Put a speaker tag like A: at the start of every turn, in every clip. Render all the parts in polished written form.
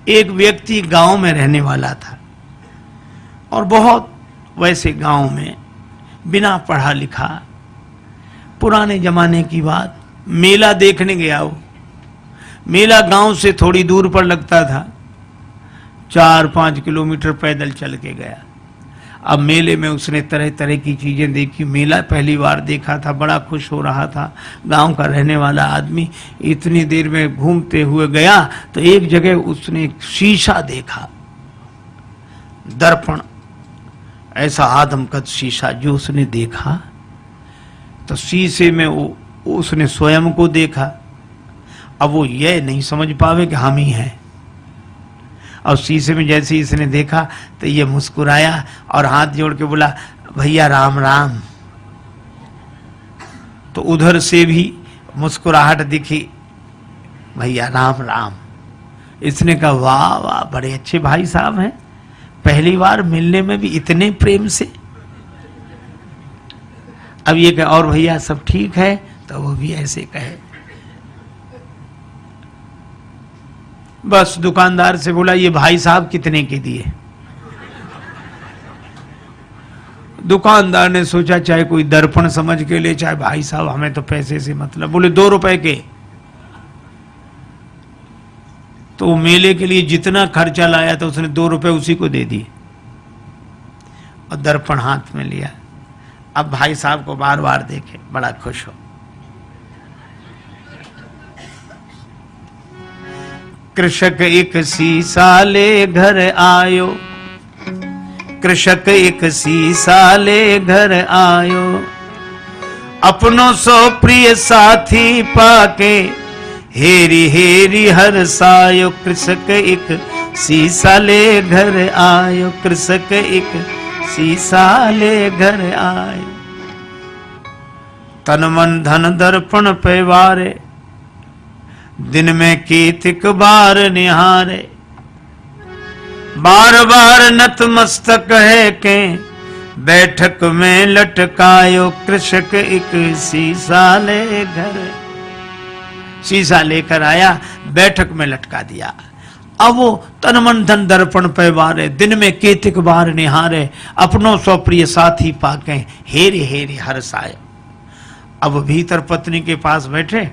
A: एक व्यक्ति गांव में रहने वाला था और बहुत वैसे गांव में बिना पढ़ा लिखा, पुराने जमाने की बात, मेला देखने गया वो। मेला गांव से थोड़ी दूर पर लगता था, 4-5 किलोमीटर पैदल चल के गया। अब मेले में उसने तरह तरह की चीजें देखी, मेला पहली बार देखा था, बड़ा खुश हो रहा था। गांव का रहने वाला आदमी इतनी देर में घूमते हुए गया तो एक जगह उसने एक शीशा देखा, दर्पण, ऐसा आदमकद शीशा जो उसने देखा तो शीशे में उसने स्वयं को देखा। अब वो ये नहीं समझ पावे कि हम ही हैं। और शीशे में जैसे ही इसने देखा तो ये मुस्कुराया और हाथ जोड़ के बोला, भैया राम राम। तो उधर से भी मुस्कुराहट दिखी, भैया राम राम। इसने कहा, वाह वाह, बड़े अच्छे भाई साहब हैं, पहली बार मिलने में भी इतने प्रेम से। अब ये कहे, और भैया सब ठीक है? तो वो भी ऐसे कहे। बस दुकानदार से बोला, ये भाई साहब कितने के दिए? दुकानदार ने सोचा चाहे कोई दर्पण समझ के ले, चाहे भाई साहब, हमें तो पैसे से मतलब। बोले 2 रुपए के। तो मेले के लिए जितना खर्चा लाया था उसने 2 रुपए उसी को दे दिए और दर्पण हाथ में लिया। अब भाई साहब को बार बार देखे, बड़ा खुश हो। कृषक एक सीसा ले घर आयो, कृषक एक सीसा ले घर आयो, अपनों सो प्रिय साथी पाके हेरी हेरी हर सायो। कृषक एक सीसा ले घर आयो, कृषक एक सीसा ले घर आयो। तन मन धन दर्पण पे वारे, दिन में कीतिक बार निहारे। बार बार नतमस्तक है के बैठक में लटकायो। कृषक एक शीशा ले घर, शीशा लेकर आया, बैठक में लटका दिया। अब वो तन मन धन दर्पण पे वारे, दिन में कीतिक बार निहारे, अपनों सो प्रिय साथी पाके हेरे हेरे हर्षाए। अब भीतर पत्नी के पास बैठे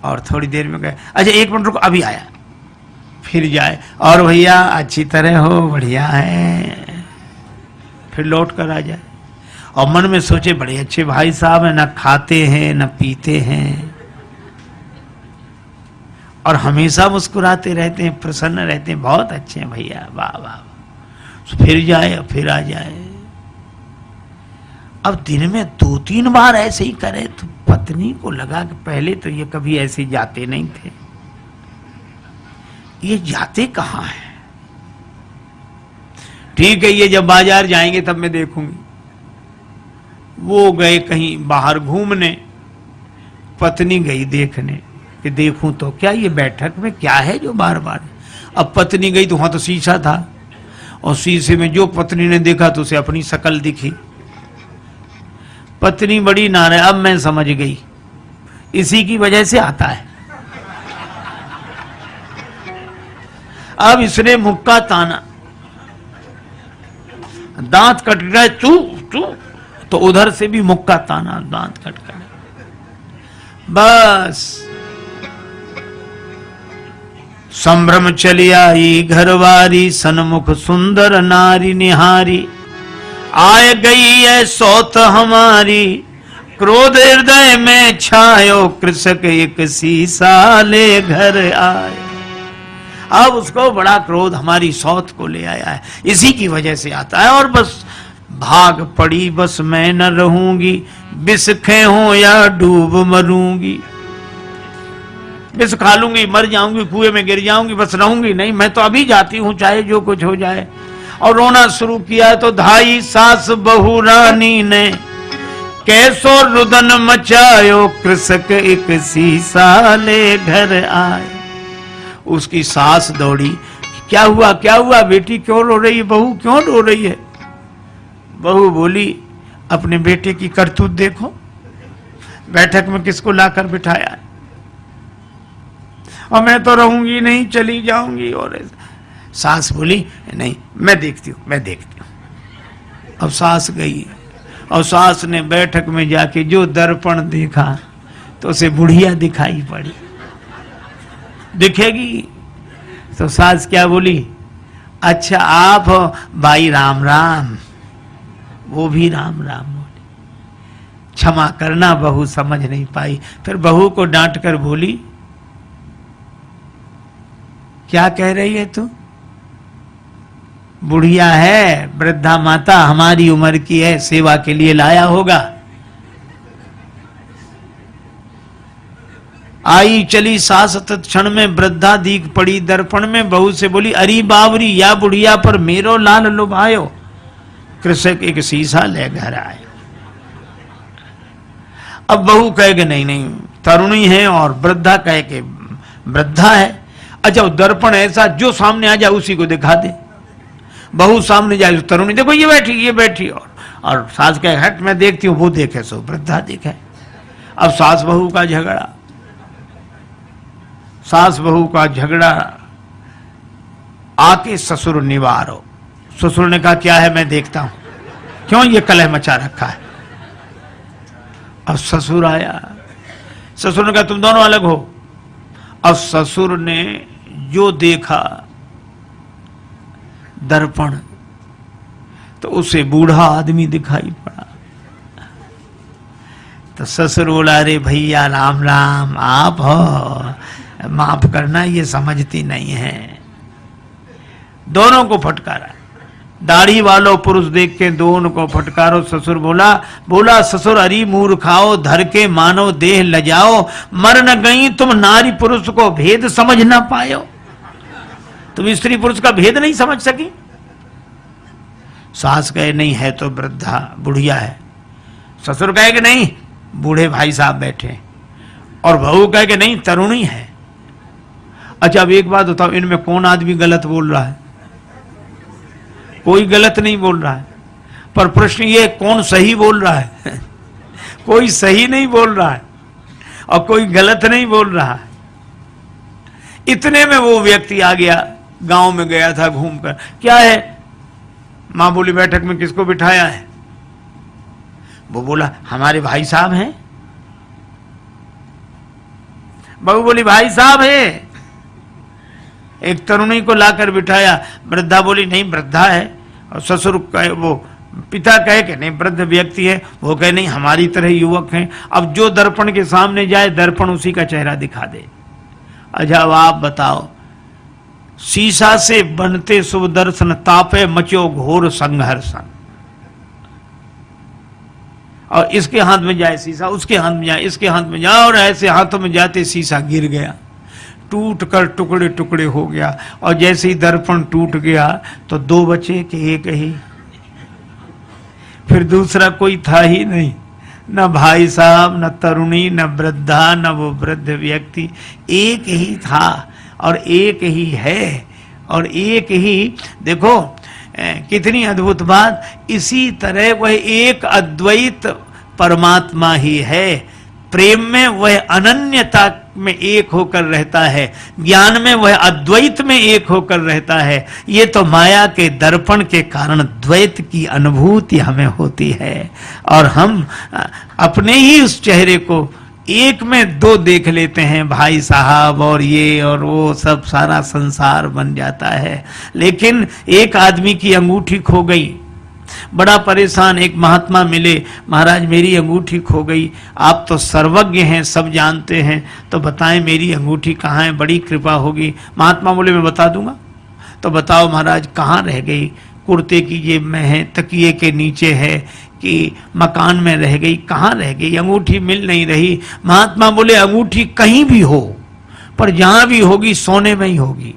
A: और थोड़ी देर में गए, अच्छा 1 मिनट रुको, अभी आया। फिर जाए, और भैया अच्छी तरह हो, बढ़िया है। फिर लौट कर आ जाए और मन में सोचे, बड़े अच्छे भाई साहब हैं, ना खाते हैं ना पीते हैं और हमेशा मुस्कुराते रहते हैं, प्रसन्न रहते हैं, बहुत अच्छे हैं भैया, वाह वाह। फिर जाए, फिर आ जाए। अब दिन में 2-3 बार ऐसे ही करे तो पत्नी को लगा कि पहले तो ये कभी ऐसे जाते नहीं थे, ये जाते कहाँ हैं? ठीक है, ये जब बाजार जाएंगे तब मैं देखूंगी। वो गए कहीं बाहर घूमने, पत्नी गई देखने कि देखूं तो क्या ये बैठक में क्या है जो बार बार। अब पत्नी गई तो वहां तो शीशा था और शीशे में जो पत्नी ने देखा तो उसे अपनी शक्ल दिखी। पत्नी बड़ी नाराज, अब मैं समझ गई, इसी की वजह से आता है। अब इसने मुक्का ताना, दांत कट गए, चू चू, तो उधर से भी मुक्का ताना, दांत कट गए। बस संभ्रम चली आई घरवारी, सन्मुख सुंदर नारी निहारी। आय गई है सौत हमारी, क्रोध हृदय में छायो। कृषक एक शीशा ले घर आए। अब उसको बड़ा क्रोध हमारी सौत को ले आया है, इसी की वजह से आता है। और बस भाग पड़ी, बस मैं न रहूंगी, विष हूं या डूब मरूंगी। विष खा लूंगी, मर जाऊंगी, कुएं में गिर जाऊंगी, बस रहूंगी नहीं, मैं तो अभी जाती हूं, चाहे जो कुछ हो जाए। और रोना शुरू किया तो धाई सास बहू रानी ने कैसो रुदन मचायो। कृषक एक शीशा ले घर आए। उसकी सास दौड़ी, क्या हुआ क्या हुआ, बेटी क्यों रो रही है, बहू क्यों रो रही है? बहू बोली, अपने बेटे की करतूत देखो, बैठक में किसको लाकर बिठाया, और मैं तो रहूंगी नहीं, चली जाऊंगी। और सास बोली नहीं मैं देखती हूँ मैं देखती हूँ। अब सास गई और सास ने बैठक में जाके जो दर्पण देखा तो उसे बुढ़िया दिखाई पड़ी। दिखेगी तो सास क्या बोली, अच्छा आप हो भाई राम राम। वो भी राम राम बोली। क्षमा करना बहू समझ नहीं पाई। फिर बहू को डांट कर बोली क्या कह रही है तू? बुढ़िया है, वृद्धा माता हमारी उम्र की है, सेवा के लिए लाया होगा। आई चली सास तत्क्षण में वृद्धा दीख पड़ी दर्पण में। बहू से बोली अरी बावरी या बुढ़िया पर मेरो लाल लुभायो। कृषक एक शीशा ले घर आए। अब बहू कहे कि नहीं नहीं तरुणी है और वृद्धा कहे कि वृद्धा है। अच्छा दर्पण ऐसा जो सामने आ जाए उसी को दिखा दे। बहू सामने जाए तरुणी देखो ये बैठी और सास कहे हट मैं देखती हूँ। वो देखे सो वृद्धा देखे। अब सास बहू का झगड़ा, सास बहू का झगड़ा आके ससुर निवारो। ससुर ने कहा क्या है मैं देखता हूं, क्यों ये कलह मचा रखा है। अब ससुर आया, ससुर ने कहा तुम दोनों अलग हो। अब ससुर ने जो देखा दर्पण तो उसे बूढ़ा आदमी दिखाई पड़ा। तो ससुर बोला अरे भैया राम राम आप हो, माफ करना ये समझती नहीं है। दोनों को फटकारा। दाढ़ी वालों पुरुष देख के दोनों को फटकारो। ससुर बोला ससुर अरी मूर्खाओ धर के मानो देह लजाओ। मर न गई तुम नारी पुरुष को भेद समझ ना पायो। तुम स्त्री पुरुष का भेद नहीं समझ सकी। सास कहे नहीं है तो वृद्धा बुढ़िया है। ससुर कहे कि नहीं बूढ़े भाई साहब बैठे। और बहू कहे कि नहीं तरुणी है। अच्छा अब एक बात बताओ इनमें कौन आदमी गलत बोल रहा है? कोई गलत नहीं बोल रहा है, पर प्रश्न ये कौन सही बोल रहा है? कोई सही नहीं बोल रहा है और कोई गलत नहीं बोल रहा है। इतने में वो व्यक्ति आ गया, गांव में गया था घूमकर। क्या है? मां बोली बैठक में किसको बिठाया है? वो बोला हमारे भाई साहब हैं। बहू बोली भाई साहब है। एक तरुणी को लाकर बिठाया। वृद्धा बोली नहीं वृद्धा है। और ससुर कहे वो पिता कहे कि नहीं वृद्ध व्यक्ति है। वो कहे नहीं हमारी तरह युवक हैं। अब जो दर्पण के सामने जाए दर्पण उसी का चेहरा दिखा दे। अच्छा अब आप बताओ, शीशा से बनते शुभ दर्शन तापे मचो घोर संघर्षण। और इसके हाथ में जाए शीशा, उसके हाथ में जाए, इसके हाथ में जाए, और ऐसे हाथों में जाते शीशा गिर गया, टूट कर टुकड़े टुकड़े हो गया। और जैसे ही दर्पण टूट गया तो दो बचे कि एक ही। फिर दूसरा कोई था ही नहीं, न भाई साहब, न तरुणी, न वृद्धा, न वो वृद्ध व्यक्ति। एक ही था और एक ही है और एक ही। देखो कितनी अद्भुत बात। इसी तरह वह एक अद्वैत परमात्मा ही है। प्रेम में वह अनन्यता में एक होकर रहता है, ज्ञान में वह अद्वैत में एक होकर रहता है। ये तो माया के दर्पण के कारण द्वैत की अनुभूति हमें होती है और हम अपने ही उस चेहरे को एक में दो देख लेते हैं, भाई साहब और ये और वो, सब सारा संसार बन जाता है। लेकिन एक आदमी की अंगूठी खो गई, बड़ा परेशान। एक महात्मा मिले, महाराज मेरी अंगूठी खो गई, आप तो सर्वज्ञ हैं, सब जानते हैं, तो बताएं मेरी अंगूठी कहाँ है, बड़ी कृपा होगी। महात्मा बोले मैं बता दूंगा। तो बताओ महाराज कहाँ रह गई? कुर्ते की जेब में है, तकिए के नीचे है, कि मकान में रह गई, कहाँ रह गई? अंगूठी मिल नहीं रही। महात्मा बोले अंगूठी कहीं भी हो, पर जहां भी होगी सोने में ही होगी।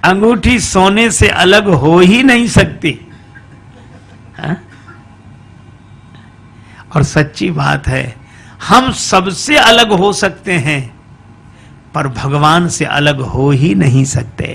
A: अंगूठी सोने से अलग हो ही नहीं सकती। हा? और सच्ची बात है, हम सबसे अलग हो सकते हैं पर भगवान से अलग हो ही नहीं सकते।